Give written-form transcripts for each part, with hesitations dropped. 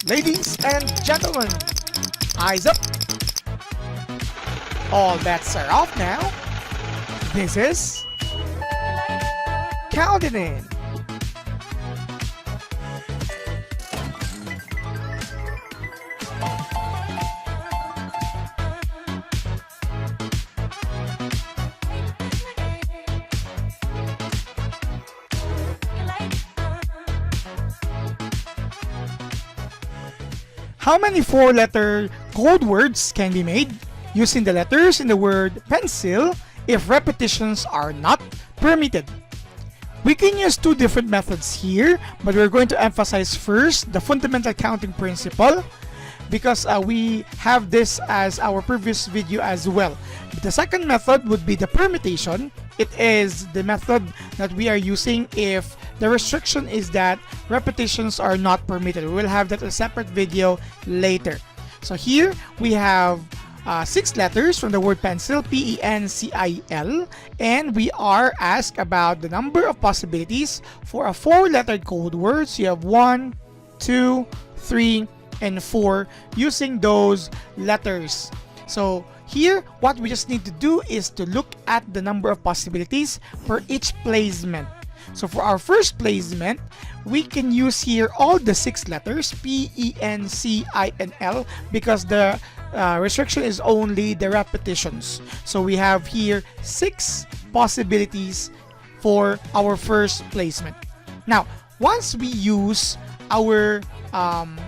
Ladies and gentlemen, eyes up. All bets are off now. This is Count It In. How many 4-letter code words can be made using the letters in the word pencil if repetitions are not permitted? We can use two different methods here, but we're going to emphasize first the fundamental counting principle because we have this as our previous video as well. The second method would be the permutation. It is the method that we are using if the restriction is that repetitions are not permitted. We will have that in a separate video later. So here we have 6 letters from the word pencil, P-E-N-C-I-L, and we are asked about the number of possibilities for a 4-letter code word. So you have 1, 2, 3, and 4 using those letters. So here, what we just need to do is to look at the number of possibilities for each placement. So for our first placement, we can use here all the 6 letters, P-E-N-C-I-N-L, because the restriction is only the repetitions. So we have here 6 possibilities for our first placement. Now, once we use our one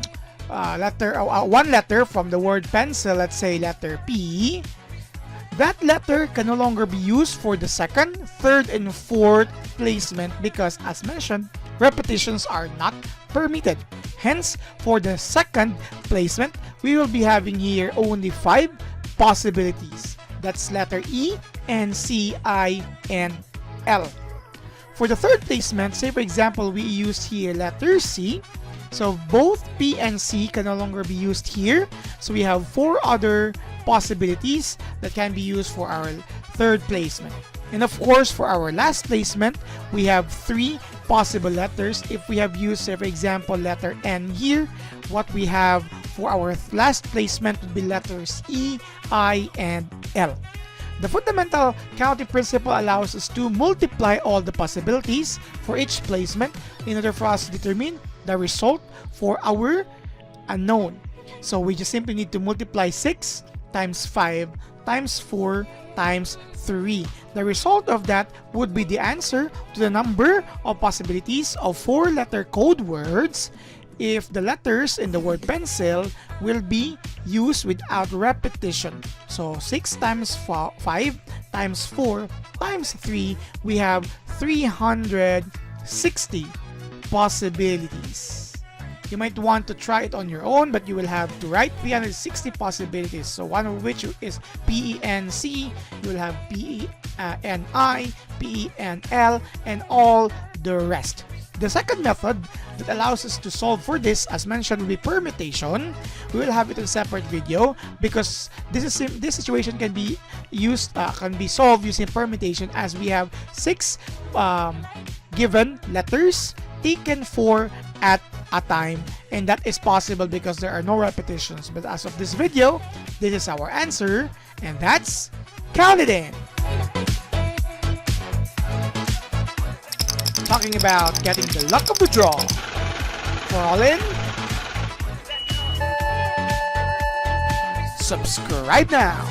letter from the word pencil, let's say letter P, that letter can no longer be used for the second, third, and fourth placement because, as mentioned, repetitions are not permitted. Hence, for the second placement, we will be having here only 5 possibilities. That's letter E, N, C, I, and L. For the third placement, say for example, we use here letter C. So both P and C can no longer be used here. So we have 4 other possibilities that can be used for our third placement. And of course, for our last placement, we have 3 possible letters. If we have used, say for example, letter N here, what we have for our last placement would be letters E, I, and L. The fundamental counting principle allows us to multiply all the possibilities for each placement in order for us to determine the result for our unknown. So we just simply need to multiply 6 times 5 times 4 times 3. The result of that would be the answer to the number of possibilities of 4-letter code words if the letters in the word pencil will be used without repetition. So 6 times 5 times 4 times 3, we have 360 possibilities. You might want to try it on your own, but you will have to write 360 possibilities. So one of which is P-E-N-C, you will have P-E-N-I, P-E-N-L, and all the rest. The second method that allows us to solve for this, as mentioned, will be permutation. We will have it in a separate video because this situation can be used, can be solved using permutation, as we have 6 given letters taken 4 at a time, and that is possible because there are no repetitions. But as of this video, this is our answer, and that's Count It In. Talking about getting the luck of the draw. For all in, subscribe now.